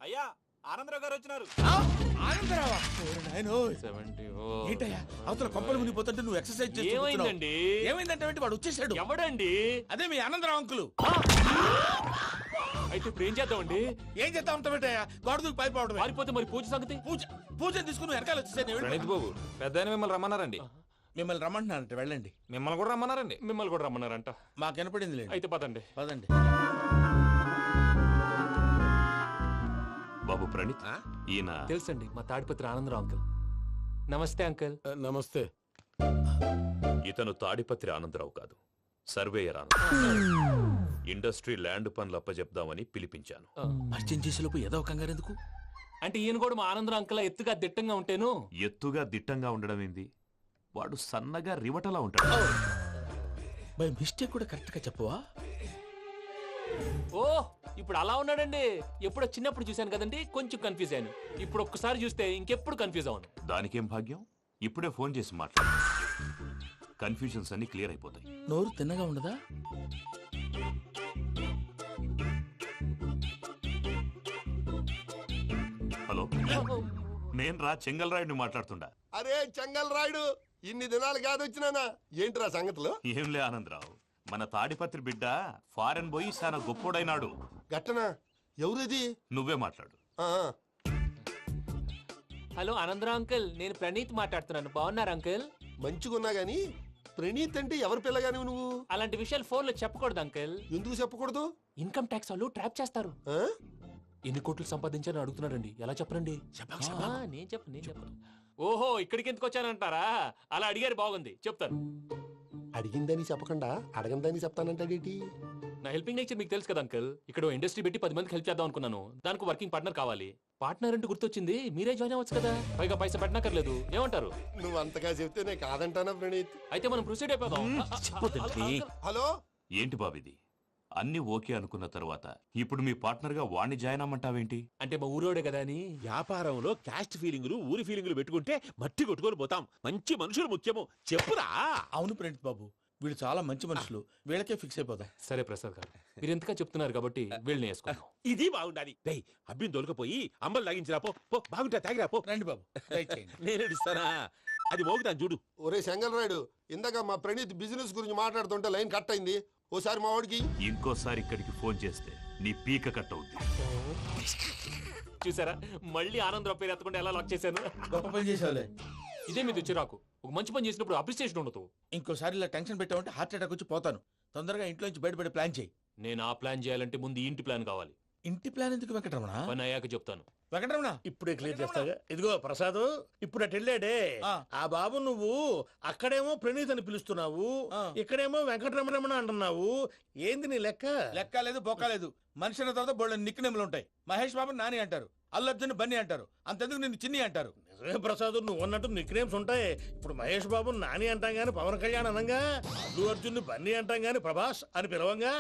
అయ్యా ఆనందరావు గారు వచ్చినారు. ఆనందరావా? ఏంటయ్యా అవతల కొంపలు మునిగిపోతుంటే నువ్వు ఎక్సర్సైజ్ ఏమైందండి? ఏమైందంటే వాడు వచ్చేసాడు. ఎవడండి? అదే మీ ఆనందరావు అంకులు. అయితే ఇప్పుడు ఏం చేద్దామండి? ఏం చేస్తా ఉంటావేటయ్యా? గోడ దూకి పైపోవడం. పారిపోతే మరి పూజ సంగతి? పూజ తీసుకుని వెనకాల వచ్చేసాను. ప్రణీత్ బాబు పెద్ద మిమ్మల్ని రమ్మన్నారండి. మిమ్మల్ని రమ్మంటున్నారంట, వెళ్ళండి. మిమ్మల్ని కూడా రమ్మన్నారండి. మిమ్మల్ని కూడా రమ్మన్నారంట. మాకు వినపడింది లేండి. అయితే పదండి. పదండి. బాబు ప్రణీత్, ఈయన తెలుసండి, మా తాడిపత్రి ఆనందరావు అంకుల్. నమస్తే అంకుల్. నమస్తే. ఇతను తాడిపత్రి ఆనందరావు కాదు, సర్వేయర్ ఆనందరావు. ఇండస్ట్రీ ల్యాండ్ పనులు అప్పచెప్దామని పిలిపించాను. పరిచయం చేసేలోపు ఏదో కంగారు ఎందుకు? అంటే ఈయన కూడా మా ఆనందరావు అంకుల్ ఎత్తుగా దిట్టంగా ఉంటేను. ఎత్తుగా దిట్టంగా ఉండడం ఏంది? వాడు సన్నగా రివటలా ఉంటాడు. బై మిస్టేక్ కూడా కరెక్ట్ గా చెప్పవా? ఓ ఇప్పుడు అలా ఉన్నాడండి. ఎప్పుడో చిన్నప్పుడు చూశాను కదండి, కొంచెం కన్ఫ్యూజ్ అయ్యాను. ఇప్పుడు ఒక్కసారి చూస్తే ఇంకెప్పుడు కన్ఫ్యూజ్ అవ్వను. దానికేం భాగ్యం, ఇప్పుడే ఫోన్ చేసి మాట్లాడు. కన్ఫ్యూజన్స్ అన్ని క్లియర్ అయిపోతాయి. నోరు తిన్నగా ఉండదా? హలో, నేను రా చెంగల్రాయుడిని మాట్లాడుతుండా. అరే చెంగల్ రాయుడు, ఇన్ని దినాలు కాదు వచ్చినానా? ఏంట్రా సంగతులు? ఏంలే ఆనందరావు, మన తాడిపత్రి బిడ్డ ఫారెన్ పోయి చాలా గొప్పోడైనాడు. గట్టనా? ఎవరిది? నువ్వే మాట్లాడు. ఆ, హలో ఆనందరావు అంకుల్, నేను ప్రణీత్ మాట్లాడుతున్నాను. బాగున్నారు అంకుల్? మంచిగున్నా గాని ప్రణీత్ అంటే ఎవరి పిల్లగాని నువ్వు? అలాంటి విషయాలు ఫోన్ లో చెప్పకూడదు అంకుల్. ఎందుకు చెప్పకూడదు? ఇన్కమ్ ట్యాక్స్ వాళ్ళు ట్రాప్ చేస్తారు. ఆ? ఎన్ని కోట్లు సంపాదించాలని అడుగుతున్నారండి. ఎలా చెప్పరండి? నేను చెప్పను. ఓహో, ఇక్కడికి ఎందుకు వచ్చానంటారా? అలా అడిగారు, బాగుంది, చెప్తాను. అడిగిందని చెప్పకుండా అడగందని చెప్తానంటాడేటి? నా హెల్పింగ్ నేచర్ మీకు తెలుసు కదా అంకుల్. ఇక్కడ ఇండస్ట్రీ పెట్టి 10 మందికి హెల్ప్ చేద్దాం అనుకున్నాను. దానికి వర్కింగ్ పార్ట్నర్ కావాలి. పార్ట్నర్ అంటే గుర్తొచ్చింది, మీరే జాయిన్ అవ్వచ్చు కదా. పైగా పైసా పెట్టనక్కర్లేదు. ఏమంటారు? నువ్వు అంతగా చెప్తే నేను కాదంటానా ప్రణీత్? అయితే మనం ప్రొసీడ్ అయిపోదాం. హలో, ఏంటి బాబిది? అన్ని ఓకే అనుకున్న తర్వాత ఇప్పుడు మీ పార్ట్నర్ గా వాణ్ణి జాయిన్ అమ్మంటావేంటి? అంటే మా ఊరోడే కదా అని. వ్యాపారంలో క్యాస్ట్ ఫీలింగులు ఊరి ఫీలింగులు పెట్టుకుంటే మట్టి కొట్టుకొని పోతాం. మంచి మనుషులు ముఖ్యము. చెప్పురా. అవును ప్రణీత్ బాబు, వీళ్ళు చాలా మంచి మనుషులు. వీళ్ళకే ఫిక్స్ అయిపోదాం. సరే ప్రసాద్ గారు, మీరు ఎంతగా చెప్తున్నారు కాబట్టి వీళ్ళని వేసుకుందాం. ఇది బాగుండాలి. డేయ్ అబ్బిని దొలకపోయి అంబలు లాగించిరా పో. పో బాగుంటా తాగిరా పో. రండి బాబు, దయచేయండి. నేను ఇస్తానా? అది మోగుతాను చూడు. ఒరే చెంగల్ రాయుడు, ఇందాక మా ప్రణీత్ బిజినెస్ గురించి మాట్లాడుతుంటే లైన్ కట్ అయింది. ఓసారి మా వాడికి. ఇంకోసారి ఇక్కడికి ఫోన్ చేస్తే నీ పీక కట్ అవుద్ది. చూసారా, మళ్ళీ ఆనందరావు పేరు ఎత్తకుండా ఎలా లాక్ చేశాను. గొప్ప పని చేసేవాళ్ళే. ఇదే మీద చిరాకు. ఒక మంచి పని చేసినప్పుడు అప్రిసియేషన్ ఉండదు. ఇంకోసారి ఇలా టెన్షన్ పెట్టామంటే హార్ట్ అటాక్ వచ్చి పోతాను. తొందరగా ఇంట్లో నుంచి బయటపడే ప్లాన్ చేయి. నేను ఆ ప్లాన్ చేయాలంటే ముందు ఈ ఇంటి ప్లాన్ కావాలి. ఇంటి ప్లాన్ ఎందుకు వెంకటరమణ? పని అయ్యాక చెప్తాను. వెంకటరమణ ఇప్పుడే క్లియర్ చేస్తాగా. ఇదిగో ప్రసాద్, ఇప్పుడు అటు వెళ్ళాడే ఆ బాబు, నువ్వు అక్కడేమో ప్రణీత్ అని పిలుస్తున్నావు, ఇక్కడేమో వెంకటరమణ అంటున్నావు. ఏంది నీ లెక్క? లెక్క లేదు, బొక్క లేదు. మనిషి అన్న తర్వాత బోళ్ళ నిక్నెములు ఉంటాయి. మహేష్ బాబు నాని అంటారు, అల్లర్జున్ బన్నీ అంటారు, అంతెందుకు నిన్ను చిన్ని అంటారు. నిజమే ప్రసాద్, నువ్వు అన్నట్టు నిక్ నేమ్స్ ఉంటాయి. ఇప్పుడు మహేష్ బాబు నాని అంటాం గాని పవన్ కళ్యాణ్ అనంగా, అల్లు అర్జున్ బన్నీ అంటాం గాని ప్రభాస్ అని పిలవంగా.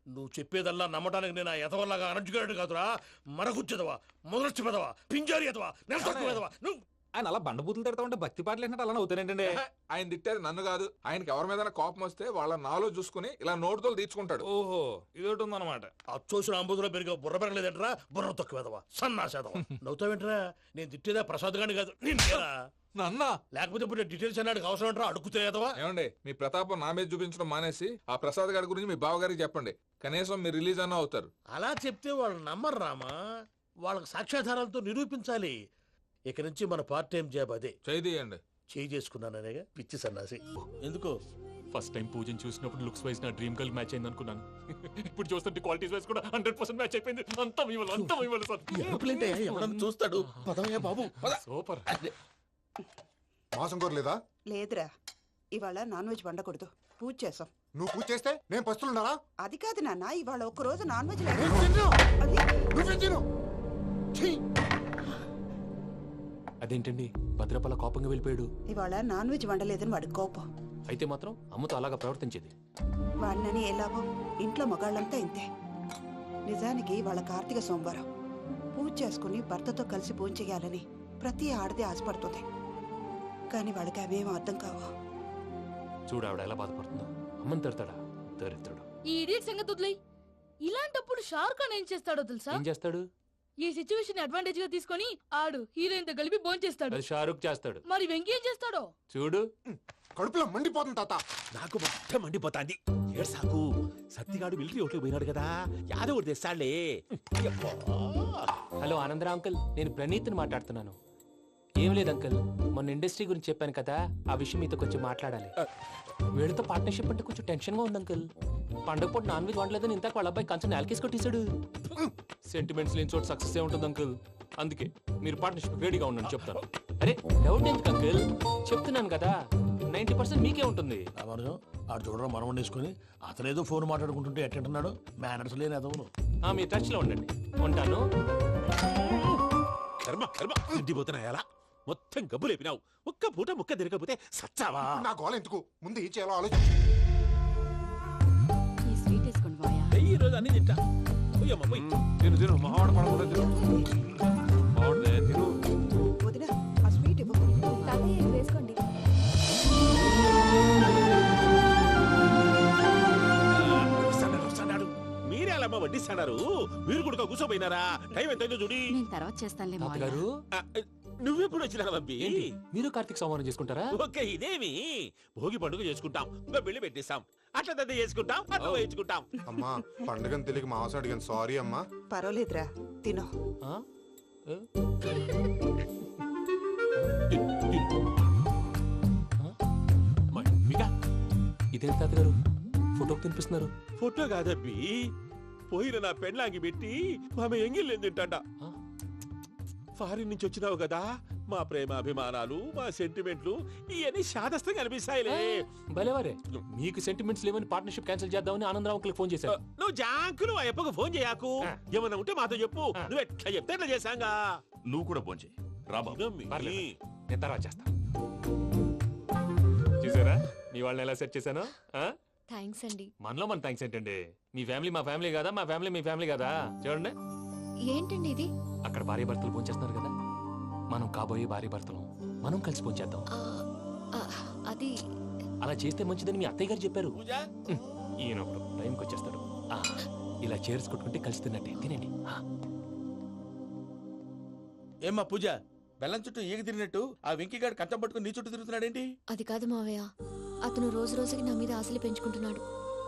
నువ్వు చెప్పేదల్లా నమ్మటానికి నేను ఆ ఎతవల్లాగా అనర్జుకేటెడ్ కాదురా. మరగుచ్చదవా, మొదలచ్చి పెదవా, పింజారి ఎదవా, నెలసొక్కు పెదవా. నువ్వు ఆయన అలా బండబూతులు తిడతా ఉంటే భక్తి పాటలు ఏంటంటే అలా అవుతానంటే. ఆయన తిట్టేది నన్ను కాదు, ఆయనకి ఎవరి మీద కోపం వస్తే వాళ్ళ నాలో చూసుకుని ఇలా నోటుతో తీర్చుకుంటాడు. ఓహో, ఇదొకటి ఉందన్నమాట. అచ్చోసిన అంబుధులో పెరిగే బుర్ర పెరగలేదంటరా. బుర్ర తొక్కు వెదవా, సన్నాసేదవా. నవ్వుతావేంటరా? నేను తిట్టేదా ప్రసాద్ గాని కాదు, నిన్నేరా. నన్న లేకపోతే ఇప్పుడు డీటెయిల్స్ అన్నాడు అవసరం అంటారా? అడుగుతాయేదవా. ఏమండి, మీ ప్రతాపం నా మీద చూపించడం మానేసి ఆ ప్రసాద్ గారి గురించి మీ బావగారికి చెప్పండి. కనీసం మీరు రిలీజ్ అన్న అవుతారు. అలా చెప్తే వాళ్ళు నమ్మరు రామా. వాళ్ళకి సాక్ష్యాధారాలతో నిరూపించాలి. ఇక నుంచి మన పార్ట్ టైం జాబ్ అదే. చేయండి. చేయి చేసుకున్నాననేగా పిచ్చి సన్నాసి. ఎందుకు? ఫస్ట్ టైం పూజను చూసినప్పుడు లుక్స్ వైజ్ నా డ్రీమ్ గర్ల్ మ్యాచ్ అయింది అనుకున్నాను. ఇప్పుడు చూస్తుంటే క్వాలిటీస్ వైజ్ కూడా 100% మ్యాచ్ అయిపోయింది. అంతా మీ వల్ల సార్. ఎవడన్నా చూస్తాడు. పదవయ్యా బాబు, పద. సూపర్. మాసం కోరలేదా? లేదురా, ఇవాళ నాన్ వెజ్ వండకూడదు. పూజ చేసాం. నువ్వు పూజ చేస్తే నేను పస్తులున్నారా? అది కాదు నాన్న, ఇవాళ ఒక్కరోజు నాన్ వెజ్ అదేంటండి, భద్రపల కోపంగా వెళ్ళిపోయాడు. ఇవాళ నాన్ వెజ్ వండలేదని వాడి కోపం. అయితే మాత్రం అమ్మతో అలాగా ప్రవర్తించేది. వాడినని ఎలాగో ఇంట్లో మగాళ్ళంతా ఇంతే. నిజానికి వాళ్ళ కార్తీక సోమవారం పూజ చేసుకుని భర్తతో కలిసి పూజ చేయాలని ప్రతి ఆడది ఆశపడుతుంది. కానీ వాళ్ళకి అవేం అర్థం కావు. చూడు ఆవిడ ఎలా బాధపడుతుందో. అమ్మని తిడతాడా దరిద్రుడు. ఈ ఇడియట్ సంగతి వదిలేయ్. ఇలాంటప్పుడు షారుఖ్ ఖాన్ ఏం చేస్తాడో తెలుసా? ఏం చేస్తాడు? ఈ సిచ్యువేషన్ అడ్వాంటేజ్ గా తీసుకొని ఆడు హీరోయిన్ తో కలిపి భోంచేస్తాడు. అది షారుఖ్ చేస్తాడు. మరి వెంకీ ఏం చేస్తాడో చూడు. కడుపులో మండిపోతుంది తాత. నాకు మొత్తం మండిపోతాంది. ఏడు సాకు సత్తిగాడు మిలిటరీ ఒకటి పోయినాడు కదా, యాదవ్ ఒకటి తెస్తాడులే. యబ్బా. హలో ఆనందరా అంకుల్, నేను ప్రణీత్ని మాట్లాడుతున్నాను. ఏం లేదు అంకుల్, మొన్న ఇండస్ట్రీ గురించి చెప్పాను కదా, ఆ విషయం మీతో కొంచెం మాట్లాడాలి. వీళ్ళతో పార్ట్నర్షిప్ అంటే కొంచెం టెన్షన్ గా ఉంది అంకుల్. పండగ పూట నాన్ వెజ్ వండలేదని ఇంతకు వాళ్ళ అబ్బాయి కంచెం నేలకేసి కొట్టేశాడు. సెంటిమెంట్స్ లేని చోట సక్సెస్ ఏ ఉంటుంది అంకుల్. అందుకే మీరు పార్ట్నర్షిప్ రెడీగా ఉండండి చెప్తాను. అరే డౌట్ ఎందుకు అంకుల్, చెప్తున్నాను కదా 90% మీకే ఉంటుంది. రామానుజం ఆడు చూడడం మనం వండేసుకుని అతనేదో ఫోన్ మాట్లాడుకుంటుంటే ఎట్టంటున్నాడు. మేనర్స్ లేని అదవును. మీ టచ్ లో ఉండండి. ఉంటాను. కర్మ కర్మ తిండిపోతున్నా ఎలా మొత్తం గబ్బు లేపినావు. ఒక్క పూట ముక్క తిరగకపోతే సచ్చావా? నా గోల ఎందుకు, ముందు ఏం చేయాలో ఆలోచించు. ఈ స్వీట్ వేసుకోండి బాయా. ఈ రోజు అన్ని తింటా. పోయమ్మ పోయి. తిను తిను మావాడు పడకుండా తిను. మావాడిదే తిను. వదిన ఆ స్వీట్ ఇవ్వు. వేసుకోండి. వస్తాడు. మీరే అలా వడ్డిస్తాడారు. మీరు కూడా కూర్చోపోయినారా? టైం ఎంతైందో చూడి. నేను తర్వాత చేస్తానులే మావయ్య. తాతగారు ఆ, నువ్వెప్పుడు వచ్చినా బంబి? ఏంటి మీరు కార్తీక్ సంహారం చేసుకుంటారా? ఓకే, ఇదేమి భోగి పండుగ చేసుకుంటాం, ఇంకా పెళ్లి పెట్టేస్తాం, అట్లా దద్ద చేసుకుంటాం, అట్లా వేయించుకుంటాం. అమ్మా పండుగని తెలియక మాంసం అడిగాను, సారీ అమ్మా. పర్వాలేదురా, తినో. ఆ? ఏ? మమ్మిగా ఇదేంటి తాతగారు ఫోటోకి తినిపిస్తున్నారు? ఫోటో కాదబ్బి, పోయిన నా పెళ్ళాంగి పెట్టి ఆమె ఎంగిల్లేం తింటాడ. ఆ? ఫారిన్ నుంచి వచ్చినావు కదా, మా ప్రేమ అభిమానాలు, మా సెంటిమెంట్లు ఇవన్నీ శాదస్తంగా అనిపిస్తాయిలే. భలేవారే, మీకు సెంటిమెంట్స్ లేవని పార్ట్నర్షిప్ క్యాన్సిల్ చేద్దామని ఆనందరావు అంకుల్ ఫోన్ చేశారు. నువ్వు జాంకులు ఆ ఎప్పకు ఫోన్ చేయకు. ఏమన్నా ఉంటే మాతో చెప్పు. నువ్వు ఎట్లా చెప్తే ఎట్లా చేశాంగా. నువ్వు కూడా పోంచే రాబాబు. పర్లేదు, నేను తర్వాత చేస్తా. చూసారా మీ వాళ్ళని ఎలా సెట్ చేశాను? థ్యాంక్స్ అండి. మనలో మన థ్యాంక్స్ ఏంటండి? మీ ఫ్యామిలీ మా ఫ్యామిలీ కదా, మా ఫ్యామిలీ మీ ఫ్యామిలీ కదా. చూడండి, ఏంటండి ఇది? అక్కడ భార్య భర్తలు పోంచేస్తున్నారు కదా, మనం కాబోయే భార్య భర్తలు మనం కలిసి పోంచేద్దాం. అది అలా చేస్తే మంచిదని మీ అత్తయ్య గారు చెప్పారు. పూజ ఈయన ఒకడు టైంకి వచ్చేస్తాడు. ఇలా చేర్స్ కొట్టుకుంటే కలిసి తిన్నట్టే. తినండి. ఏమ్మా పూజ, బెల్లం చుట్టూ ఈగ తిరిగినట్టు ఆ వెంకీగాడు కంచం పట్టుకుని నీ చుట్టూ తిరుగుతున్నాడేంటి? అది కాదు మావయ్య, అతను రోజు రోజుకి నా మీద ఆశలు పెంచుకుంటున్నాడు.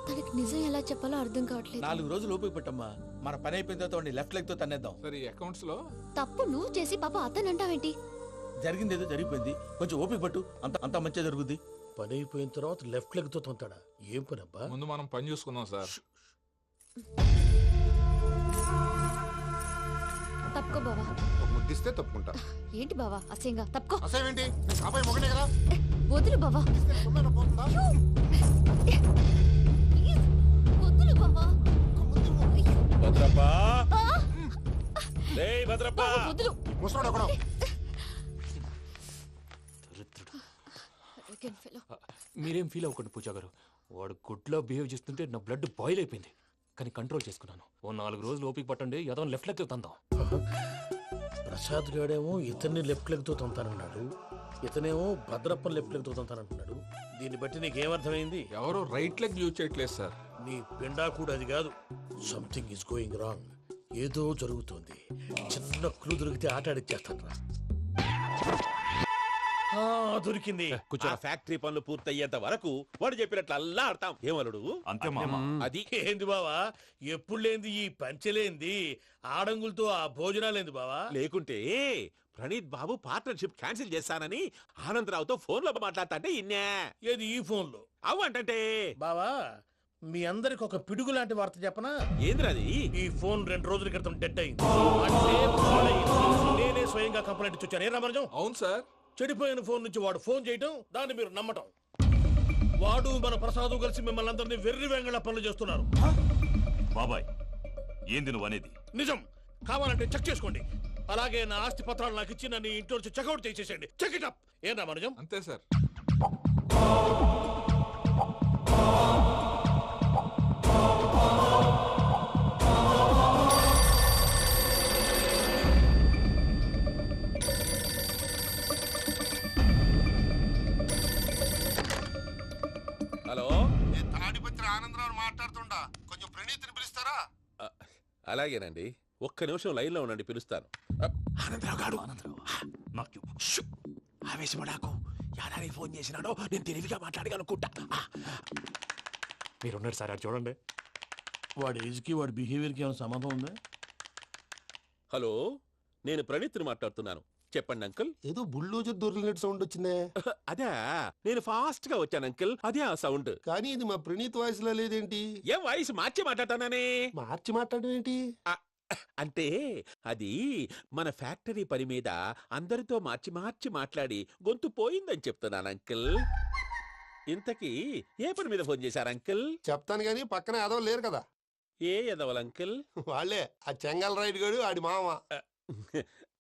తనకి నిజం ఎలా చెప్పాలో అర్థం కావట్లేదు. 4 రోజులు ఓపిక పట్టమ్మా, మన పని అయిపోయిన తర్వాత వాడిని లెఫ్ట్ లెగ్ తో తన్నేద్దాం. సరే అకౌంట్స్ లో తప్పు నువ్వు చేసి పాప అతను అంటావేంటి? జరిగింది ఏదో జరిగిపోయింది, కొంచెం ఓపిక పట్టు, అంత మంచిగా జరుగుద్ది. పని అయిపోయిన తర్వాత లెఫ్ట్ లెగ్ తో తొంతాడా? ఏం పని అబ్బా? ముందు మనం పని చూసుకుందాం సార్. తప్పుకో బావా. ఒక ముద్దిస్తే తప్పుకుంటా. ఏంటి బావా అసహ్యంగా? తప్పుకో. అసేమేంటి, నీ కాబోయే మొగనే కదా. వదులు బావా. సొమ్మేనా పోతుందా? ప్లీజ్, వదులు బావా. భద్రప్ప, రేయ్ భద్రప్ప. బావా, వదులు. ముసలోడు ఒకడు. Arrogant fellow. మీరేం ఫీల్ అవ్వకండి పూజా గారు. వాడు గుడ్లో బిహేవ్ చేస్తుంటే నా బ్లడ్ బాయిల్ అయిపోయింది, కానీ కంట్రోల్ చేసుకున్నాను. ఓ 4 రోజులు ఓపిక పట్టండి, ఏదో లెఫ్ట్ లెగ్ తందాం. ప్రసాద్ గాడేమో ఇతన్ని లెఫ్ట్ లెగ్ తో తొంతానన్నాడు, ఇతనేమో భద్రప్పని లెఫ్ట్ లెగ్ తో తొంతానంటున్నాడు. దీన్ని బట్టి నీకేమర్థమైంది? ఎవరు రైట్ లెగ్ యూజ్ చేయట్లేదు సార్. నీ పిండా కూడా అది కాదు. Something is going wrong. ఏదో జరుగుతోంది. చిన్న క్లూ దొరికితే ఆట ఆడిచ్చేస్తాను రా. దొరికింది. ఆ ఫ్యాక్టరీ పనులు పూర్తయ్యేంత వరకు వాడు చెప్పినట్లు అల్లా ఆడతాం. ఏమలుడు అంతే మామ. అది ఏంది బావా, ఎప్పుడు లేంది ఈ పంచలేంది, ఆడంగులతో ఆ భోజనాలేంది బావా? లేకుంటే ప్రణీత్ బాబు పార్ట్నర్షిప్ క్యాన్సిల్ చేస్తానని ఆనందరావుతో ఫోన్ లో మాట్లాడతాంటే ఇన్నే. ఏది ఈ ఫోన్ లో? అవు అంటే బావా, మీ అందరికి ఒక పిడుగు లాంటి వార్త చెప్పనా? ఏంద్రది? ఈ ఫోన్ 2 రోజుల క్రితం డెడ్ అయింది. అంటే పాడైంది. నేనే స్వయంగా కంప్లైంట్ ఇచ్చి వచ్చాను. ఏ రామరాజం? అవును సార్. చెడిపోయిన ఫోన్ నుంచి వాడు ఫోన్ చేయటం, దాన్ని మీరు నమ్మటం. వాడు మన ప్రసాదు కలిసి మిమ్మల్ని అందరినీ వెర్రి వెంగళ పనులు చేస్తున్నారు. బాబాయ్ ఏంది నువ్వు అనేది? నిజం. కావాలంటే చెక్ చేసుకోండి. అలాగే నా ఆస్తి పత్రాలు నాకు ఇచ్చి నన్ను ఇంట్లో నుంచి చెక్అౌట్ చేసేసండి. Check it up. ఏం రామరాజం? అంతే సార్. హలో, నేను తాడిపత్రి ఆనందరావు మాట్లాడుతుండా, కొంచెం ప్రణీతిని పిలుస్తారా? అలాగేనండి. ఒక్క నిమిషం లైన్లో ఉండండి, పిలుస్తాను. ఆనందరావు గాడు ఆవేశపడాకు. యాదానికి ఫోన్ చేసినాడో నేను తెలివిగా మాట్లాడగలనుకుంటా. మీరున్నారు సార్, అది చూడండి. వాడి ఏజ్కి వాడి బిహేవియర్కి ఏమైనా సంబంధం ఉందా? హలో, నేను ప్రణీత్ని మాట్లాడుతున్నాను. చెప్పండి అంకుల్. ఏదో బుల్డోజర్ దొరికినట్టు సౌండ్ వచ్చిందే. అదే, నేను ఫాస్ట్ గా వచ్చాను అంకుల్, అదే ఆ సౌండ్. కానీ ఇది మా ప్రణీత్ వాయిస్ లో లేదేంటి? ఏం వాయిస్ మార్చి మాట్లాడతానని? మార్చి మాట్లాడడం ఏంటి? అంటే అది మన ఫ్యాక్టరీ పని మీద అందరితో మార్చి మార్చి మాట్లాడి గొంతు పోయిందని చెప్తున్నాను అంకుల్. ఇంతకీ ఏ పని మీద ఫోన్ చేశారు అంకుల్? చెప్తాను గానీ పక్కన ఏదో లేరు కదా. ఏ ఎదవలు అంకుల్? వాళ్ళే ఆ చెంగల్ రైడ్ గడు ఆడి మామ.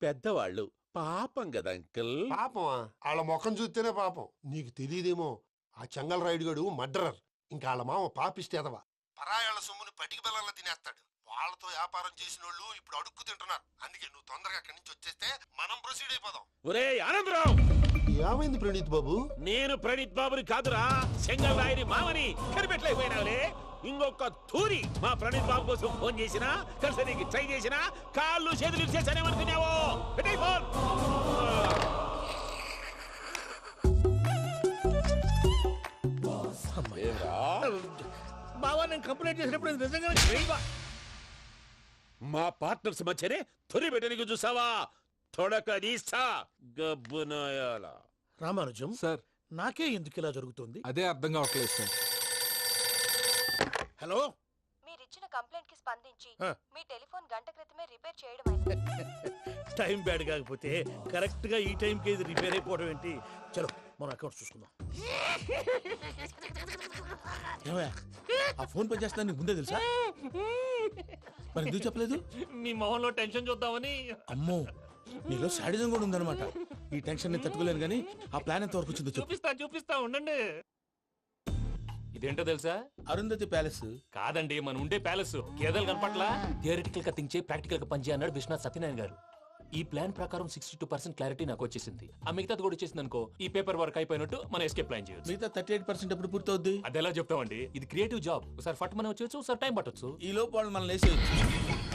పెద్దవాళ్ళు, పాపం కదా అంకుల్. పాపమా? వాళ్ళ ముఖం చూస్తేనే పాపం. నీకు తెలియదేమో, ఆ చెంగల్ రైడ్ గడు మర్డరర్. ఇంకా వాళ్ళ మామ పాపిస్తేదవా. పరాయాళ్ళ సొమ్ముని పటికి బెల్లంలో తినేస్తాడు. వాళ్ళతో వ్యాపారం చేసిన వాళ్ళు ఇప్పుడు అడుక్కు తింటున్నారు. అందుకే నువ్వు తొందరగా అక్కడి నుంచి వచ్చేస్తే మనం ప్రొసీడ్ అయిపోదాం. ఒరే ఆనందరావు! ఏమైంది ప్రణీత్ బాబు? నేను ప్రణీత్ బాబుని కాదురా, సెంగల్ రాయని మామని. కనిపెట్టలేకపోయినావులే. ఇంకొక తూరి మా ప్రణీత్ బాబు కోసం ఫోన్ చేసినా, కలిసి నీకు ట్రై చేసినా కాళ్ళు చేతులు చేశానేమనుకున్నావో. పెట్టేయ్ ఫోన్. బావా, నేను కంప్లైంట్ చేసినప్పుడు ఇది నిజంగానే చేయవా? మా పార్ట్నర్స్ మధ్యనే తొలి పెట్టడానికి చూసావా? తొడక నీస్తా గబ్బునాయాల. రామానుజం సార్, నాకే ఎందుకు ఇలా జరుగుతుంది? అదే అర్థం కావట్లేదు సార్. హలో, మీరిచ్చిన కంప్లైంట్ కి స్పందించి ఆ. మీ టెలిఫోన్ గంట క్రితమే రిపేర్ చేయడం టైం బ్యాడ్ కాకపోతే కరెక్ట్ గా ఈ టైంకి ఇది రిపేర్ అయిపోవడం ఏంటి? చలో మన అకౌంట్ చూసుకుందాం. ఏమయ్య, ఆ ఫోన్ పని చేస్తున్నా నీకు ముందే తెలుసా? మరి ఎందుకు చెప్పలేదు? మీ మొహంలో టెన్షన్ చూద్దామని. అమ్మో, నీలో శాడిజం కూడా ఉందన్నమాట. ఈ టెన్షన్ ని తట్టుకోలేను కానీ ఆ ప్లాన్ ఎంత వరకు వచ్చిందో చెప్పు. చూపిస్తా ఉండండి. ఇదేంటో తెలుసా? అరుంధతి ప్యాలెస్ కాదండి, మన ఉండే ప్యాలెస్. గేదెలు కనపట్లా? థియరిటికల్ గా థింక్ చేయి, ప్రాక్టికల్ గా పనిచేయి అన్నాడు విశ్వనాథ్ సత్యనారాయణ గారు. ఈ ప్లాన్ ప్రకారం 62% క్లారిటీ నాకు వచ్చేసింది. ఆ మిగతాది కూడా వచ్చేసింది అనుకో, ఈ పేపర్ వర్క్ అయిపోయినట్టు మనం ఎస్కేప్ ప్లాన్ చేయొచ్చు. మిగతా 38% ఎప్పుడు పూర్తవుద్ది? అది ఎలా చెప్తామండి? ఇది క్రియేటివ్ జాబ్. ఒకసారి ఫట్ మనం వచ్చేయచ్చు, ఒకసారి టైం పట్టొచ్చు. ఈ లోపు వాళ్ళు మనం లేసేయచ్చు.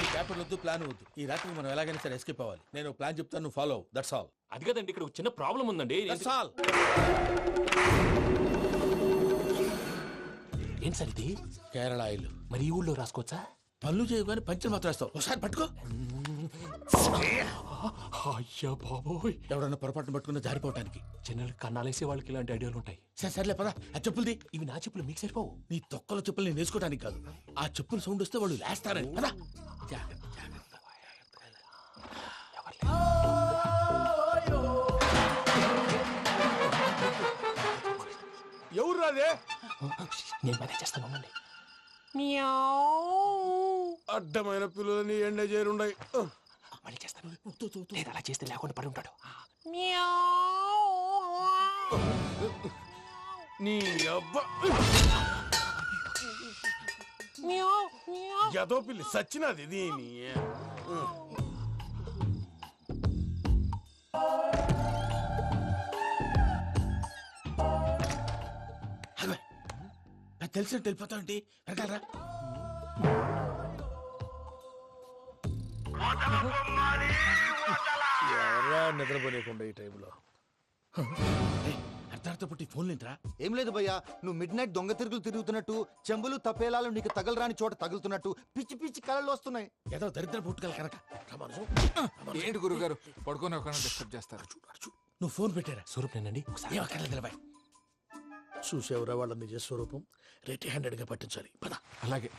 ఈ పేపర్ వద్దు, ప్లాన్ వద్దు. ఈ రాత్రికి మనం ఎలాగైనా సరే ఎస్కేప్ అవ్వాలి. నేను ప్లాన్ చెప్తాను, నువ్వు ఫాలో. That's all. అది కదండి, ఇక్కడ ఒక చిన్న ప్రాబ్లం ఉందండి. That's all. ఏం సార్ ఇది? కేరళ ఆయిల్. మరి ఈ ఊళ్ళో రాసుకోవచ్చా? పనులు చేయవు కానీ పంచర్ మాత్రం వేస్తావు. ఒకసారి పట్టుకో. అయ్యా బాబోయ్, ఎవడన్నా పొరపాటున పట్టుకున్న జారిపోవటానికి. జనరల్ కన్నాలేసే వాళ్ళకి ఇలాంటి ఐడియాలు ఉంటాయి. సర్లే పదా, ఆ చెప్పులది. ఇవి నా చెప్పులు, మీకు సరిపోవు. నీ తొక్కల చెప్పులు నేను వేసుకోవడానికి కాదు, ఆ చెప్పులు సౌండ్ వస్తే వాళ్ళు లేస్తారని. పదా. ఎవరు రాదే? నేను మేనేజ్ చేస్తాను, ఉండండి. అడ్డమైన పిల్లలని ఎండ చేరుండయి. మళ్ళీ చేస్తాను. లేదు, అలా చేస్తే లేకుండా పడి ఉంటాడు. నీ అబ్బ ఎదో పిల్లి సచ్చినది దీని. తెలిసినట్టు వెళ్ళిపోతావు ఏంటి? వెనకాలరా. ఎవరా నిద్రపోలేకుండా ఈ టైంలో? అర్ధార్థ పుట్టి ఫోన్ లేంట్రా. ఏం లేదు భయ్యా, నువ్వు మిడ్ నైట్ దొంగ తిరుగులు తిరుగుతున్నట్టు, చెంబులు తపేలాలు నీకు తగలరాని చోట తగులుతున్నట్టు పిచ్చి పిచ్చి కళలు వస్తున్నాయి. ఏదో దరిద్ర పుట్టుకల కనుక. ఏంటి గురుగారు పడుకొని ఒక డిస్టర్బ్ చేస్తారు? నువ్వు ఫోన్ పెట్టారా? స్వరూప్ నేనండి. ఏం అక్కర్లేదు నిలబాయ్. చూసేవరా వాళ్ళ నిజ స్వరూపం. రెట్టి హ్యాండెడ్ గా పట్టించాలి. పద. అలాగే.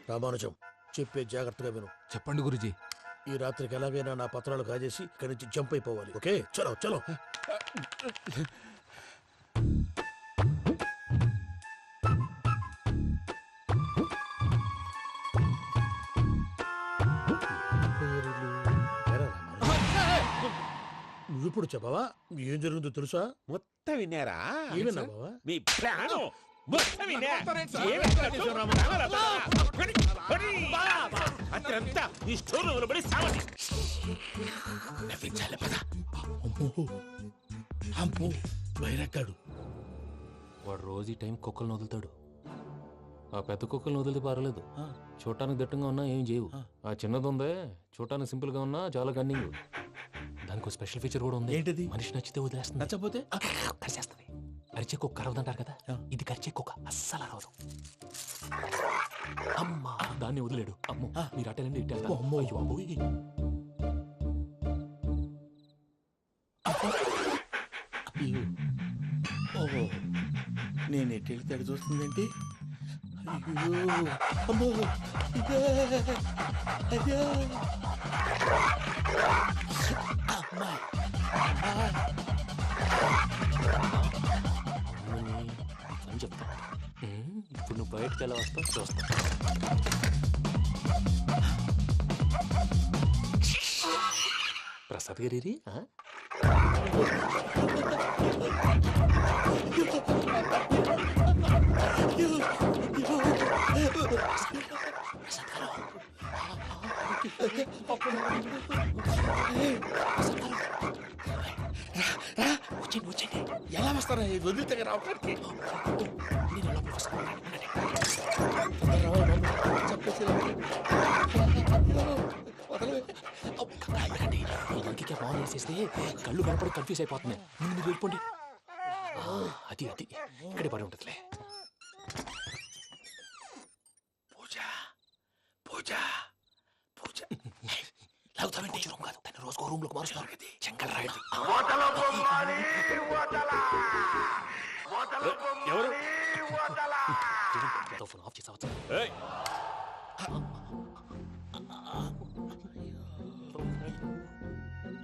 రామానుజం, చెప్పే జాగ్రత్తగా విను. చెప్పండి గురుజీ. ఈ రాత్రికి ఎలాగైనా నా పత్రాలు కాజేసి ఇక్కడి నుంచి జంప్ అయిపోవాలి. ఓకే, చలో చలో. ఇప్పుడు చెప్పవా ఏం జరుగుతుందో తెలుసా? మొత్తం విన్నారా? ఏమన్నా బావా? మీ ప్రాణం మొత్తం విన్నా. అత్యంతా ఈ స్టోర్ రూమ్ పడి సావండి. నవ్వించాలి పద. అమ్మో బైరక్కాడు. వాడు రోజు ఈ టైం కుక్కలను వదులుతాడు. ఆ పెద్ద కుక్కలను వదిలితే పర్వాలేదు, చూడటానికి దట్టంగా ఉన్నా ఏం చేయవు. ఆ చిన్నది ఉందే, చూడటానికి సింపుల్ గా ఉన్నా చాలా గన్నింగ్. దానికి స్పెషల్ ఫీచర్ కూడా ఉంది. ఏంటిది? మనిషి నచ్చితే వదిలేస్తుంది, నచ్చపోతే కరిచేస్తుంది. అరిచే కుక్క అరవదంటారు కదా, ఇది కరిచే కుక్క అస్సలు అరవదు. అమ్మా దాన్ని వదిలేడు. అమ్మో మీరు అటెండి ఇటు వెళ్తారు. అమ్మో అయ్యో అమ్మోయ్. ఓహో నేను ఎటు వెళ్తే అటు చూస్తుందేంటి? అయ్యో అమ్మో ఇదే అయ్యో అమ్మా అని చెప్తా. ఇప్పుడు నువ్వు బయటకు ఎలా వస్తావు చూస్తా. ప్రసాద్ గారి వచ్చండి. ఎలా వస్తారా వదిలితే రావడానికి? ఫోన్ వేసేస్తే కళ్ళు కనపడి కన్ఫ్యూజ్ అయిపోతున్నాయి. మీరు వెళ్ళిపోండి. అది అది ఇక్కడే పడి ఉంటుందిలే. పూజ పూజ పూజ లాగుతామంటే రూమ్ కాదు, తన రోజుకో రూమ్ లోకి మారుస్తున్నారు కదా. చెంగల్ రాయుడు ఎవరు? ఫోన్ ఆఫ్ చేసావచ్చు.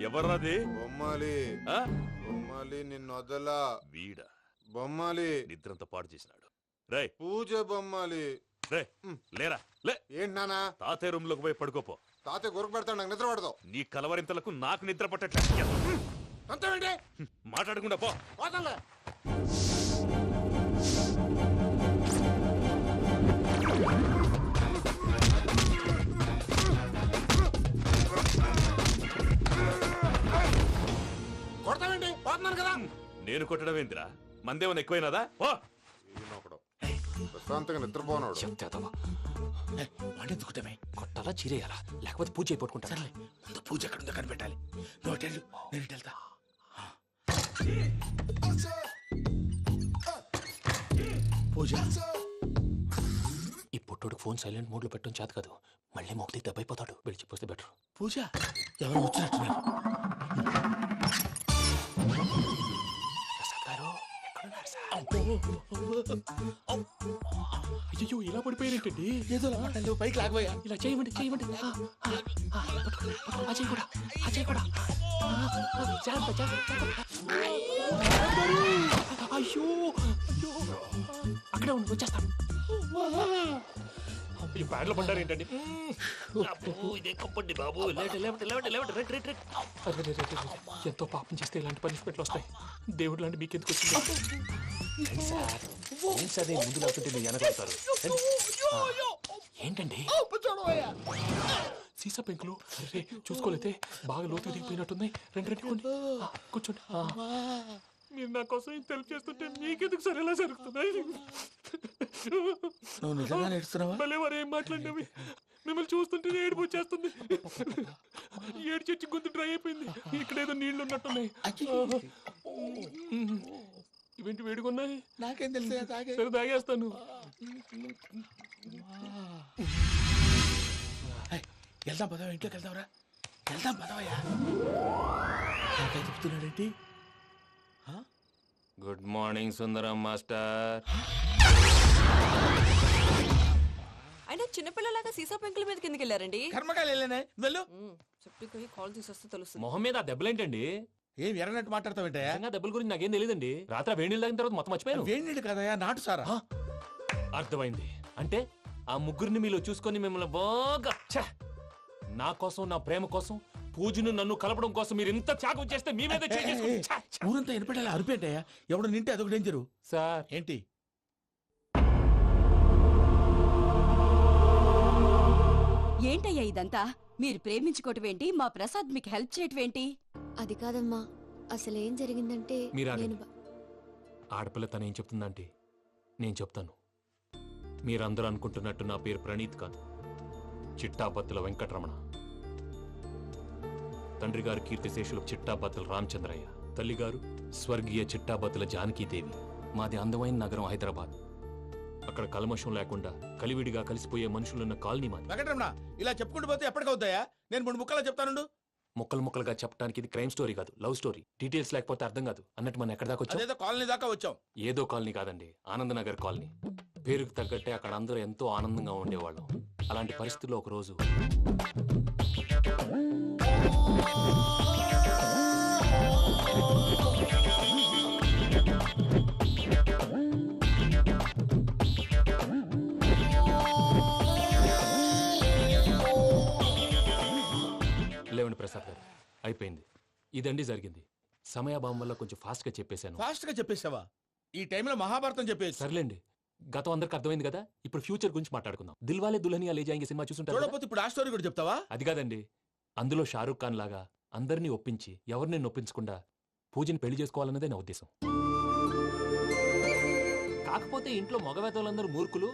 ఎవర్రాది? బొమ్మాలి బొమ్మాలి నిన్ను వదలా. వీడా బొమ్మాలి నిద్రంతా పాడు చేసినాడు. రే పూజ బొమ్మాలి. రే లేరా లే. ఏంటి నానా? తాతయ్య రూమ్ లోకి పోయి పడుకోపో. తాతయ్య గురకు పెడతాడు, నాకు నిద్ర పడతావు. నీ కలవరింతలకు నాకు నిద్ర పట్టట్లేదు. అంతేంటి? మాట్లాడకుండా పో. పోతాలే. కొడతావేంటి? పోతున్నాను కదా. నేను కొట్టడం ఏంటిరా? మందేమన్నా ఎక్కువైనదా? ఓ ఈయనొకడు ప్రశాంతంగా నిద్రపోనాడు. చెప్తావా వాడెందుకుంటామే? కొట్టాలా చీరేయాలా లేకపోతే పూజ అయిపోట్టుకుంటా. సర్లే ముందు పూజ ఎక్కడుందో కనిపెట్టాలి. నువ్వు అటెళ్ళు, నేను ఇటు వెళ్తా. పూజ ఈ పుట్టోడు ఫోన్ సైలెంట్ మోడ్ లో పెట్టడం చేత కాదు. మళ్ళీ మొక్కి దెబ్బైపోతాడు. వెళ్ళి చెప్పొస్తే బెటర్. పూజ ఎవరు వచ్చినట్టున్నారు? ప్రసాద్ గారు ఎక్కడున్నారు సార్? అయ్యో ఇలా పడిపోయినట్టండి. ఏదో లాగా పైకి లాగబోయా. ఇలా చేయమండి చేయమండి. అజయ్ కూడా అజయ్ కూడా జాగ్రత్త జాగ్రత్త. అయ్యో అక్కడే ఉండి వచ్చేస్తాను. ఈ బ్యాడ్లో పడ్డారు ఏంటండి? ఎంతో పాపం చేస్తే ఇలాంటి పనిష్మెంట్లు వస్తాయి. దేవుడు లాంటి మీకెందుకు వచ్చింది? ఏం సార్ నేను ముందు లేకుంటే మీరు వెనకాడతారు. ఏంటండి సీసా పెంకులు? అరే చూసుకోలేతే బాగా లోతు దిగిపోయినట్టున్నాయి. రెండు రెండు కూర్చోండి. మీరు నా కోసం ఇంత హెల్ప్ చేస్తుంటే మీకెందుకు సరే ఎలా జరుగుతున్నాయి? నువ్వు నిజంగా నేర్చుతున్నావా? మళ్ళీ వారు ఏం మాట్లాడినవి మిమ్మల్ని చూస్తుంటే ఏడుపు వచ్చేస్తుంది. ఏడు చెట్టు గొంతు డ్రై అయిపోయింది. ఇక్కడ ఏదో నీళ్లు ఉన్నట్టున్నాయి. ఇవేంటి వేడుకున్నాయి? నాకేం తెలుసు? సరే తాగేస్తాను. వెళ్దాం పదవా, ఇంట్లోకి వెళ్దాంరా. వెళ్దాం పదవయ్యా. చెప్తున్నాడేంటి? గుడ్ మార్నింగ్ సుందరం మాస్టర్. అయినా చిన్నపిల్లలాగా సీసా పెంకుల మీద కిందకి వెళ్ళారండి. కర్మకాయలు వెళ్ళానే వెళ్ళు. చెప్పి కాల్ తీసేస్తే తెలుస్తుంది. మొహం మీద ఆ దెబ్బలేంటండి? ఏం ఎర్రనట్టు మాట్లాడతావేంటయ్యా? దెబ్బల గురించి నాకేం తెలియదండి. రాత్రి వేడి నీళ్ళు తాగిన తర్వాత మొత్తం మర్చిపోయాను. వేడి నీళ్ళు కదయా, నాటు సారా. అర్థమైంది. అంటే ఆ ముగ్గురిని మీలో చూసుకొని మిమ్మల్ని బాగా నా కోసం నా ప్రేమ కోసం పూజను నన్ను కలపడం కోసం మీరు ఇంత త్యాగం చేస్తే మీ మీద ఊరంతా వినపడేలా అరిపేంటయ్యా ఎవడు నింటే అదొక డేంజరు. సార్ ఏంటి ఏంటయ్యా ఇదంతా? మీరు ప్రేమించుకోవటం ఏంటి? మా ప్రసాద్ మీకు హెల్ప్ చేయటం ఏంటి? అది కాదమ్మా, అసలు ఏం జరిగిందంటే మీరు నేను ఆడపిల్ల తను ఏం చెప్తుందంటే నేను చెప్తాను. మీరందరూ అనుకుంటున్నట్టు నా పేరు ప్రణీత్ కాదు, చిట్టాబత్తుల వెంకటరమణ. తండ్రి గారు కీర్తిశేషులు చిట్టాబత్తుల రామచంద్రయ్య, తల్లిగారు స్వర్గీయ చిట్టాబత్తుల జానకీదేవి. మాది అందమైన నగరం హైదరాబాద్. అక్కడ కల్మషం లేకుండా కలివిడిగా కలిసిపోయే మనుషులున్న కాలనీ మాది. వెంకటరమణ ఇలా చెప్పుకుంటూ పోతే ఎప్పటికవుతాయా? నేను 3 ముక్కలా చెప్తానుండు. ముక్కలు ముక్కలుగా చెప్పడానికి ఇది క్రైమ్ స్టోరీ కాదు, లవ్ స్టోరీ. డీటెయిల్స్ లేకపోతే అర్థం కాదు. అన్నట్టు మనం ఎక్కడ దాకా వచ్చాం? అదేదో కాలనీ దాకా వచ్చాం. ఏదో కాలనీ కాదండి, ఆనందనగర్ కాలనీ. పేరుకు తగ్గట్టే అక్కడ అందరూ ఎంతో ఆనందంగా ఉండేవాళ్ళం. అలాంటి పరిస్థితుల్లో ఒకరోజు లేవండి ప్రసాద్ గారు, అయిపోయింది. ఇదండి జరిగింది. సమయాభావం వల్ల కొంచెం ఫాస్ట్ గా చెప్పేశాను. ఫాస్ట్ గా చెప్పేసావా? ఈ టైంలో మహాభారతం చెప్పేసి. సర్లేండి, గతం అందరికి అర్థమైంది కదా. ఇప్పుడు ఫ్యూచర్ గురించి మాట్లాడుకుందాం. దిల్వాలే దుల్హనియా లే జాయేంగే సినిమా చూసుంటారు. చూడకపోతే ఇప్పుడు ఆ స్టోరీ కూడా చెప్తావా? అది కాదండి, అందులో షారూక్ ఖాన్ లాగా అందరినీ ఒప్పించి ఎవరిని నొప్పించకుండా పూజని పెళ్లి చేసుకోవాలన్నదే నా ఉద్దేశం. కాకపోతే ఇంట్లో మగవేతలందరూ మూర్ఖులు,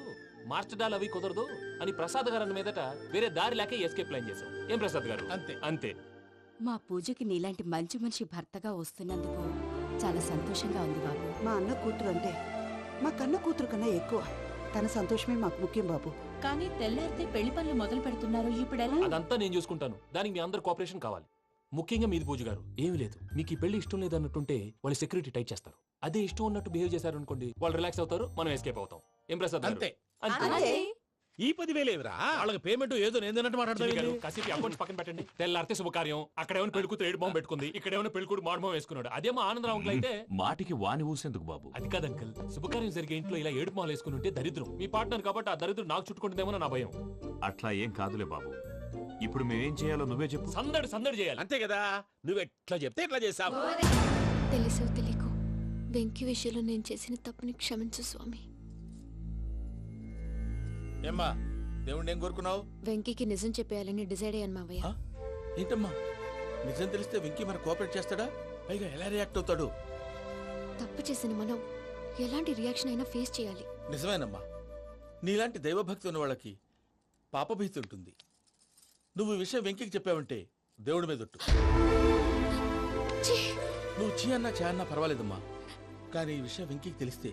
మార్చడాలు అవి కుదరదు అని ప్రసాద్ గారు అన్న మీదట వేరే దారి లేక ఎస్కేప్ ప్లాన్ చేశాం. ఏం ప్రసాద్ గారు? అంతే అంతే. మా పూజకి నీలాంటి మంచి మనిషి భర్తగా వస్తున్నందుకు చాలా సంతోషంగా ఉంది బాబు. మా అన్న కూతురు అంటే మా కన్న కూతురు కన్నా ఎక్కువ. తన సంతోషమే మాకు ముఖ్యం బాబు. కానీ తెల్లారితే పెళ్లి పనులు మొదలు పెడుతున్నారు, ఇప్పుడెలా? అదంతా నేను చూసుకుంటాను. దానికి మీ అందరు కోఆపరేషన్ కావాలి. ముఖ్యంగా మీది పూజ గారు. ఏమీ లేదు, మీకు ఈ పెళ్లి ఇష్టం లేదు అన్నట్టుంటే వాళ్ళు సెక్యూరిటీ టైట్ చేస్తారు. అదే ఇష్టం ఉన్నట్టు బిహేవ్ చేశారు అనుకోండి, వాళ్ళు రిలాక్స్ అవుతారు, మనం ఎస్కేప్ అవుతాం. ఏం ప్రసాద్ గారు? అంతే. అంతే. ఈ 10,000 ఏమిరా? వాళ్ళకి పేమెంట్ ఏదో నేను మాట్లాడతాను. కాసేపు అకౌంట్స్ పక్కన పెట్టండి. తెల్లారితే శుభకార్యం. అక్కడేమైనా పెళ్లి కూతురు ఏడు బాంబు పెట్టుకుంది, ఇక్కడేమైనా పెళ్లి కూతురు మాడు బాంబు వేసుకున్నాడు. అదేమో ఆనందరావు అంకుల్ అయితే మాటికి వాని ఊసేందుకు బాబు? అది కాదు అంకుల్, శుభకార్యం జరిగే ఇంట్లో ఇలా ఏడు మాలు వేసుకుని ఉంటే దరిద్రం. మీ పార్ట్నర్ కాబట్టి ఆ దరిద్రం నాకు చుట్టుకుంటుందేమో నా భయం. అట్లా ఏం కాదులే బాబు. ఇప్పుడు మేమేం చేయాలో నువ్వే చెప్పు. సందడి సందడి చేయాలి. అంతే కదా, నువ్వు ఎట్లా చెప్తే ఎట్లా చేసావు. తెలుసో తెలియకో వెంకీ విషయంలో నేను చేసిన తప్పుని క్షమించు స్వామి. ఏమ్మా దేవుణ్ణి ఏం కోరుకున్నావు? వెంకీకి నిజం చెప్పేయాలని డిసైడ్ అయ్యాను మావయ్య. ఏంటమ్మా నిజం తెలిస్తే వెంకీ మన కోఆపరేట్ చేస్తాడా? పైగా ఎలా రియాక్ట్ అవుతాడు? తప్పు చేసిన మనం ఎలాంటి రియాక్షన్ అయినా ఫేస్ చేయాలి. నిజమేనమ్మా, నీలాంటి దైవభక్తి ఉన్న వాళ్ళకి పాపభీతి ఉంటుంది. నువ్వు ఈ విషయం వెంకీకి చెప్పావంటే దేవుడి మీద ఒట్టు. నువ్వు చీ అన్నా చే అన్నా పర్వాలేదమ్మా, కానీ ఈ విషయం వెంకీకి తెలిస్తే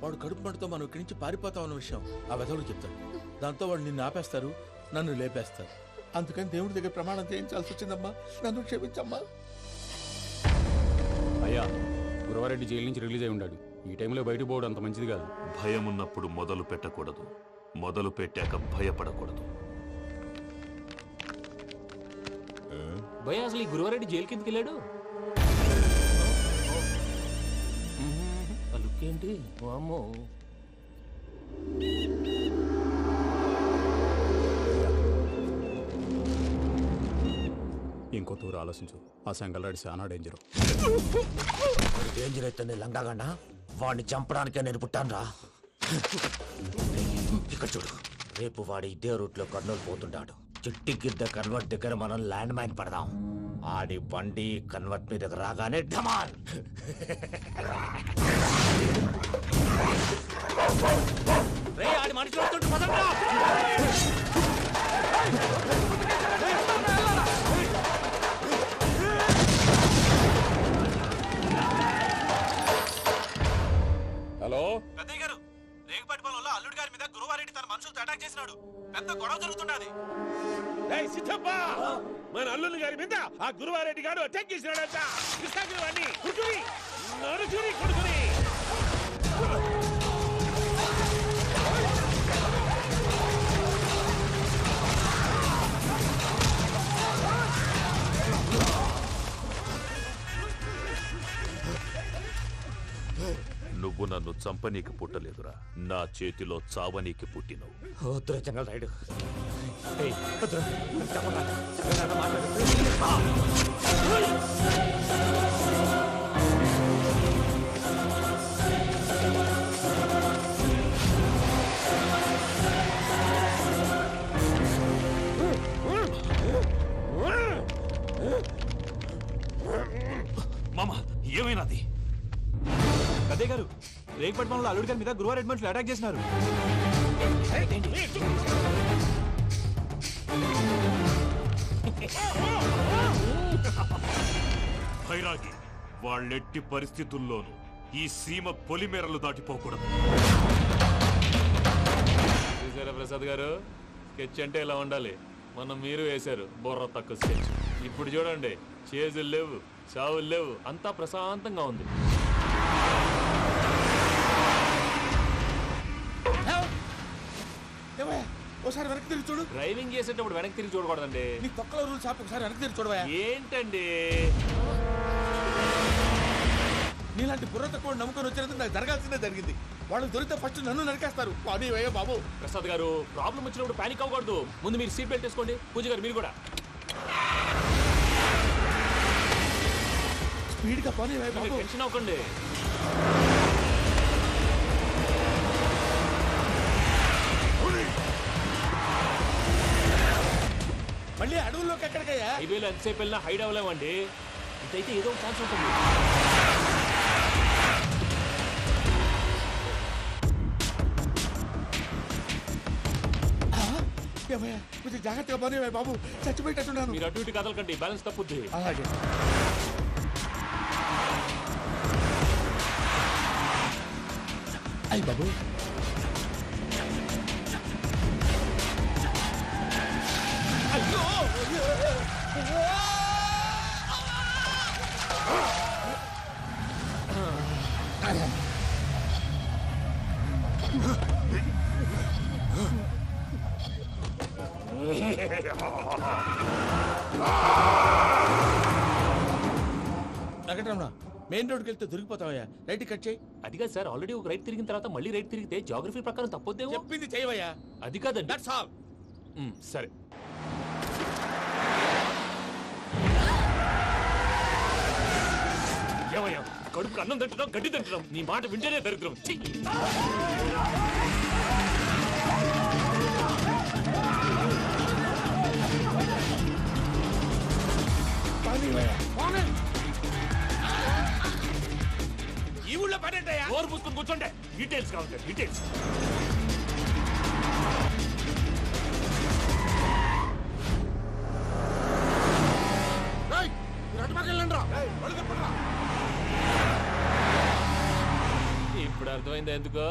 వాడు కడుపు మంటతో మనం ఇక్కడి నుంచి పారిపోతాం అన్న విషయం ఆ వెధవుడు చెప్తాడు. దాంతో వాడు నిన్ను ఆపేస్తారు, నన్ను లేపేస్తారు. అందుకని దేవుడి దగ్గర ప్రమాణం చేయించాల్సి వచ్చిందమ్మా. నన్ను క్షమించమ్మా. అయ్యా, గురవారెడ్డి జైలు నుంచి రిలీజ్ అయి ఉన్నాడు. ఈ టైంలో బయటకు పోవడం అంత మంచిది కాదు. భయం ఉన్నప్పుడు మొదలు పెట్టకూడదు, మొదలు పెట్టాక భయపడకూడదు. భయ అసలు ఈ గురువారెడ్డి జైలు కిందకి వెళ్ళాడు. ఏంటి వామ్మో. ఇంకో తూరు ఆలోచించు. ఆ సంగల్రాడి చాలా డేంజర్. డేంజర్ అయితే లంగాగండ వాడిని చంపడానికే నేను పుట్టాను రా. ఇక్కడ చూడు, రేపు వాడి ఇదే రూట్ లో కర్నూలు పోతుంటాడు. చిట్టి గిద్ద కన్వర్ట్ దగ్గర మనం ల్యాండ్ మైన్ పడదాం. ఆడి బండి కన్వర్ట్ మీద రాగానే ఢమాన్. ఆడి మనుషులు వస్తుంటే పదండ్రా. హలో పెద్దయ్య గారు, రేగుపాటి పొలంలో అల్లుడి గారి మీద గురువారెడ్డి తన మనుషులతో అటాక్ చేసినాడు. పెద్ద గొడవ జరుగుతున్నది. సిద్ధప్ప, మన అల్లుని గారి మీద ఆ గురువారెడ్డి గారు అటాక్ చేసినాడంట. కృష్ణాగిరి వాడిని కుడుకుని నడుచుని కొడుకుని. నువ్వు నన్ను చంపనీకి పుట్టలేదురా, నా చేతిలో చావనీకి పుట్టినవు. వద్దురా జంగల్ రైడ్. మామ ఏమైనాది? అదే గారు, రేగుపట్ మనలో అల్లుడి గారి మీద గురువారెడ్డి మనుషులు అటాక్ చేసినారు. భైరాగి, వాళ్ళెట్టి పరిస్థితుల్లోనూ ఈ సీమ పొలిమేరలు దాటిపోకూడదు. చూసారా ప్రసాద్ గారు, స్కెచ్ అంటే ఇలా ఉండాలి. మనం మీరు వేశారు బుర్ర తక్కువ స్కెచ్. ఇప్పుడు చూడండి, చేజులు లేవు, చావులు లేవు, అంతా ప్రశాంతంగా ఉంది. ఒకసారి వెనక్కి తిరిగి చూడు. డ్రైవింగ్ చేసేటప్పుడు వెనక్కి తిరిగి చూడకూడదండి. నీ తొక్కలో రూల్స్ ఆపి ఒకసారి వెనక్కి తిరిగి చూడవా. ఏంటండి నీలాంటి బుర్ర తక్కువ నమ్ముకొని వచ్చినందుకు నాకు జరగాల్సిందే జరిగింది. వాళ్ళు దొరికితే ఫస్ట్ నన్ను నరికేస్తారు. కానీ అయ్యో బాబు. ప్రసాద్ గారు, ప్రాబ్లం వచ్చినప్పుడు పానిక్ అవ్వకూడదు. ముందు మీరు సీట్ బెల్ట్ వేసుకోండి. పూజ గారు మీరు కూడా స్పీడ్గా పని బాబు. టెన్షన్ అవ్వకండి. మళ్ళీ అడవుల్లోకి ఎక్కడికయ్యా? హైవేలో ఎంతసేపు వెళ్ళినా హైడ్ అవ్వలేమండి. ఇదైతే ఏదో ఒక ఛాన్స్ ఉంటుంది. కొంచెం జాగ్రత్తగా పని బాబు, చచ్చిపోయేటట్టున్నాను. మీరు అటు ఇటు కదలకండి, బ్యాలెన్స్ తప్పుద్ది. అలాగే. అయ్యి బాబు, వెంకటరమణ, మెయిన్ రోడ్కి వెళ్తే దొరికిపోతావయ్యా. రైట్ కట్ చేయి. అది కాదు సార్, ఆల్రెడీ ఒక రైట్ తిరిగిన తర్వాత మళ్ళీ రైట్ తిరిగితే జాగ్రఫీ ప్రకారం తప్పొద్దేమో. చెప్పింది చేయవయ్యా. అది కాదండి. That's all. సరే. ఏమయ్యా, కడుపుకు అన్నం తింటున్నాం, గడ్డి తింటున్నాం, నీ మాట వింటేనే దరిద్రం. ఈ ఊళ్ళో పడేటయ్యా. నోరు పూసుకొని కూర్చోండి. డీటెయిల్స్ కావాలి, డీటెయిల్స్. ఇప్పుడు అర్థమైంది ఎందుకో.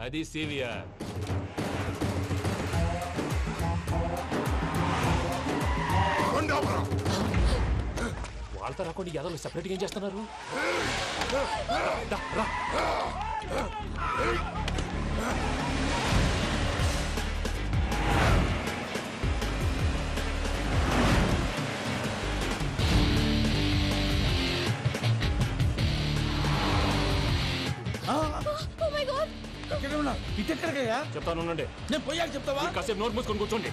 అది సివిఆర్. వాళ్ళతో రాకుండా యాదవ్ సెపరేట్గా ఏం చేస్తున్నారు? రా. ఇటెక్కడికయ్యా? చెప్తాను ఉండండి. నేను పోయాక చెప్తావా? కాసేపు నోట్ మూసుకొని కూర్చోండి.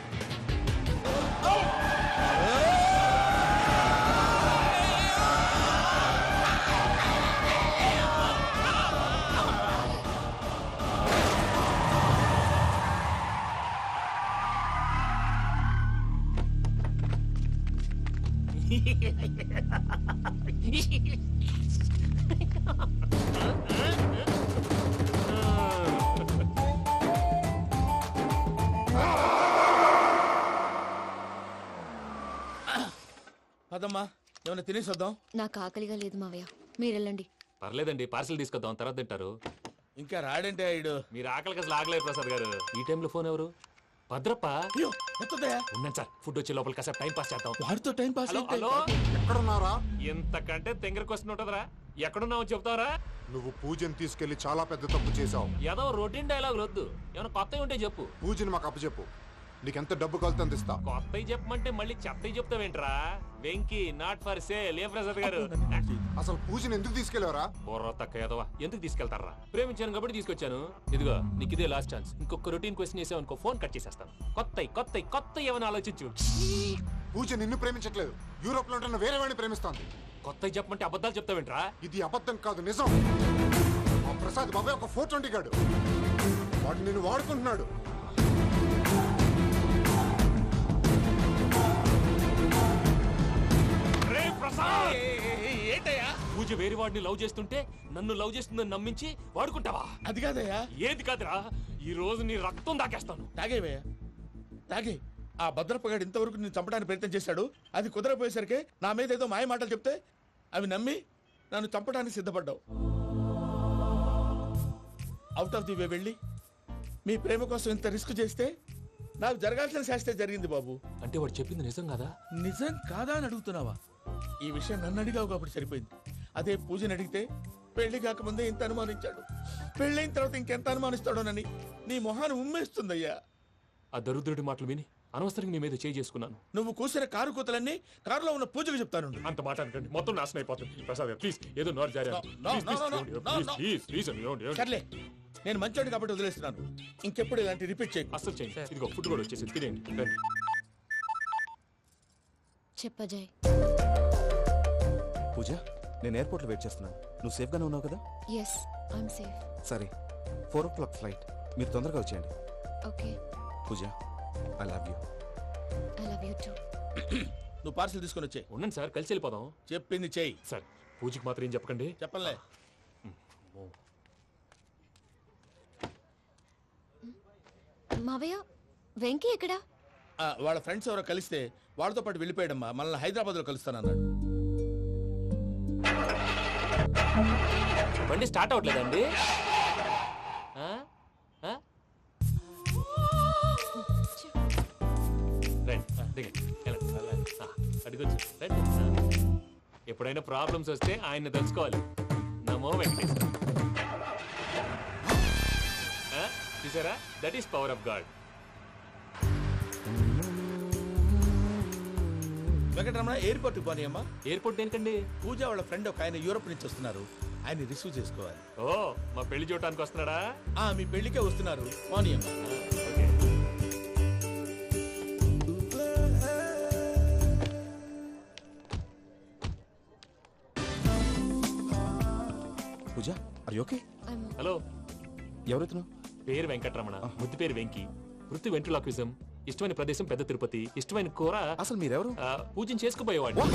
అదమ్మా, ఏమైనా తినేసి వద్దాం. నాకు ఆకలిగా లేదు మావయ్య, మీరు వెళ్ళండి. పర్లేదండి, పార్సిల్ తీసుకొద్దాం, తర్వాత తింటారు. ఇంకా రాడంటే ఇడు. మీరు ఆకలికి అసలు ఆగలేదు ప్రసాద్ గారు. ఈ టైంలో ఫోన్ ఎవరు? భద్రప్ప. ఉన్నాను సార్, ఫుడ్ వచ్చే లోపల కాసేపు టైం పాస్ చేద్దాం. వాడితో టైం పాస్. హలో, ఎక్కడున్నారా? ఇంతకంటే తెంగర క్వశ్చన్ ఉంటుందిరా. ఎక్కడున్నావు చెప్తావరా? నువ్వు పూజని తీసుకెళ్లి చాలా పెద్ద తప్పు చేశావు. ఏదో రొటీన్ డైలాగ్ వద్దు, ఏమైనా కొత్తవి ఉంటే చెప్పు. పూజని మాకు అప్పచెప్పు. నీకెంత డబ్బు కలితే అంత ఇస్తా. కొత్తవి చెప్పమంటే మళ్ళీ చెత్తవి చెప్తావేంట్రా? Venky not for sale. ఏ ప్రసాద్ గారు అసలు పూజని ఎందుకు తీసుకెళ్లేవరా? బుర్ర తక్క ఏదవా, ఎందుకు తీసుకెళ్తారా? ప్రేమించాను కాబట్టి తీసుకొచ్చాను. ఇదిగో నీకు ఇదే లాస్ట్ ఛాన్స్. ఇంకొక రొటీన్ క్వశ్చన్ చేసావు అనుకో, ఫోన్ కట్ చేసేస్తాను. కొత్త ఏమైనా ఆలోచించు. పూజ నిన్ను ప్రేమించట్లేదు, యూరోప్ లో ఉంటున్న వేరే వాడిని ప్రేమిస్తోంది. కొత్తవి చెప్పమంటే అబద్ధాలు చెప్తావేంట్రా? ఇది అబద్ధం కాదు, నిజం. ఆ ప్రసాద్ బాబాయ్ ఒక 420 గాడు, వాడు నిన్ను వాడుకుంటున్నాడు. ఏంటయ్యా? పూజ వేరే వాడిని లవ్ చేస్తుంటే నన్ను లవ్ చేస్తుందని నమ్మించి వాడుకుంటావా? అది కాదయ్యా. ఏది కాదురా, ఈ రోజు నీ రక్తం దాకేస్తాను. తాగేవయ్యా, తాగే. ఆ భద్రపగాడు ఇంతవరకు నేను చంపడానికి ప్రయత్నం చేశాడు. అది కుదరపోయేసరికి నా మీద ఏదో మాయ మాటలు చెప్తే అవి నమ్మి నన్ను చంపడానికి సిద్ధపడ్డావు. అవుట్ ఆఫ్ ది వే వెళ్ళి మీ ప్రేమ కోసం ఇంత రిస్క్ చేస్తే నాకు జరగాల్సిన శాస్త్రే జరిగింది బాబు. అంటే వాడు చెప్పింది నిజం కదా? నిజం కాదా అని అడుగుతున్నావా? ఈ విషయం నన్ను అడిగావు కాబట్టి సరిపోయింది. అదే పూజని అడిగితే పెళ్లి కాకముందే ఇంత అనుమానించాడు, పెళ్ళైన తర్వాత ఇంకెంత అనుమానిస్తాడోనని నీ మొహాన్ని ఉమ్మేస్తుందయ్యా. ఆ దరిద్రుడి మాటలు విని అనవసరంగా నీ మీద చేయి చేసుకున్నాను. నువ్వు కూసిన కారు కూతలన్నీ కారులో ఉన్న పూజకు చెప్తాను. అంత మాట అనకండి, మొత్తం నాశనం అయిపోతుంది. ప్రసాద్ ప్లీజ్, ఏదో నోరు జారీ. సర్లే, నేను మంచోడు కాబట్టి వదిలేస్తున్నాను. ఇంకెప్పుడు ఇలాంటి రిపీట్ చేయి. అసలు చేయండి. ఇదిగో ఫుడ్ కూడా వచ్చేసి తినేయండి. రండి. చెప్పజాయ్. పూజ, నేను ఎయిర్పోర్ట్లో వెయిట్ చేస్తున్నాను. నువ్వు సేఫ్గానే ఉన్నావు కదా? Yes, I'm safe. సరే, 4 o'clock ఫ్లైట్. మీరు తొందరగా వచ్చేయండి. Okay. Pooja, I love you. I love you too. నువ్వు పార్సల్ తీసుకొని వచ్చే. ఉండండి సార్, కలిసి వెళ్ళిపోదాం. చెప్పింది చెయ్యి. సార్, పూజకి మాత్రం ఏం చెప్పకండి. చెప్పలే. మావయ్య, వెంకీ ఎక్కడా? వాళ్ళ ఫ్రెండ్స్ ఎవరో కలిస్తే వాళ్ళతో పాటు వెళ్ళిపోయాడమ్మా. మనల్ని హైదరాబాద్లో కలుస్తానన్నాడు. బండి స్టార్ట్ అవ్వట్లేదండి. ఎప్పుడైనా ప్రాబ్లమ్స్ వస్తే ఆయన్ని తెలుసుకోవాలి. నమో వెంకటేశ్వర. చూసారా, that is power of God. Venkataramana, airport పోనీ అమ్మా. ఎయిర్పోర్ట్ దేనికండి? పూజ వాళ్ళ ఫ్రెండ్ ఒక ఆయన యూరోప్ నుంచి వస్తున్నారు, ఆయన రిసీవ్ చేసుకోవాలి. ఓ, మా పెళ్లి చూడటానికి వస్తున్నాడా? మీ పెళ్లికే వస్తున్నారు, పోనీ అమ్మా. పూజ, ఆర్ యు ఓకే? హలో, ఎవరైతును? పేరు వెంకటరమణ, ముద్దు పేరు వెంకీ, వృత్తి వెంట్రులాక్విజం, ఇష్టమైన ప్రదేశం పెద్ద తిరుపతి, ఇష్టమైన కూర. అసలు మీరెవరు? పూజను చేసుకుపోయేవాడు.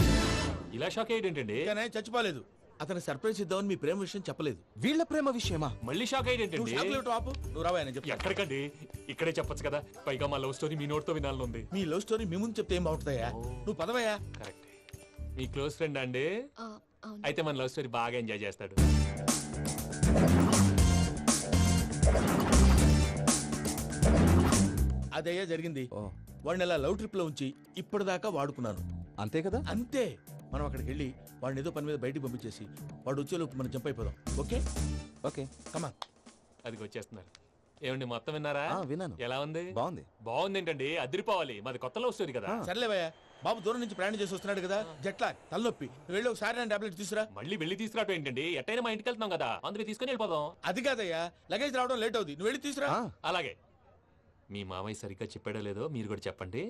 ఇలా షాక్ అయ్యేటండి. చచ్చిపోలేదు. అతను సర్ప్రైజ్ ఇద్దామని మీ ప్రేమ విషయం చెప్పలేదు. వీళ్ళ ప్రేమ విషయమా? మళ్ళీ షాక్ అయ్యేటండి. నువ్వు రావా చెప్పి. ఎక్కడికండి, ఇక్కడే చెప్పొచ్చు కదా. పైగా మా లవ్ స్టోరీ మీ నోటితో వినాలనుంది. మీ లవ్ స్టోరీ మీ ముందు చెప్తే ఏం బాగుంటుందయ్యా? నువ్వు పదవయ్యా. కరెక్ట్. మీ క్లోజ్ ఫ్రెండ్ అండి? అయితే మన లవ్ స్టోరీ బాగా ఎంజాయ్ చేస్తాడు. అదయ్యా జరిగింది. వాడిని అలా లవ్ ట్రిప్ లో ఉంచి ఇప్పటిదాకా వాడుకున్నాను. అంతే కదా? అంతే. మనం అక్కడికి వెళ్ళి వాడిని ఏదో పని మీద బయటికి పంపించేసి వాడు వచ్చేలోపు మనం జంప్ అయిపోదాం. ఓకే ఓకే, కమా. అది వచ్చేస్తున్నారు. ఏమండి, మొత్తం విన్నారా? విన్నాను. ఎలా ఉంది? బాగుంది. బాగుంది ఏంటండి, అదిరిపోవాలి. మాది కొత్త లవ్ స్టోరీ కదా. సర్లేవయ్యా, బాబు దూరం నుంచి ప్రయాణం చేసి వస్తున్నాడు కదా, జట్లా తలనొప్పి. వెళ్ళి ఒకసారి నా టాబ్లెట్ తీసుకురా. మళ్ళీ వెళ్ళి తీసుకురావటం ఏంటండి? ఎట్టైనా మా ఇంటికి వెళ్తున్నాం కదా, అందుకే తీసుకుని వెళ్ళిపోదాం. అది కాదయ్యా, లగేజ్ రావడం లేట్ అవుతుంది. నువ్వు వెళ్ళి తీసుకురా. అలాగే. మీ మామయ్య సరిగ్గా చెప్పాడో లేదో మీరు కూడా చెప్పండి.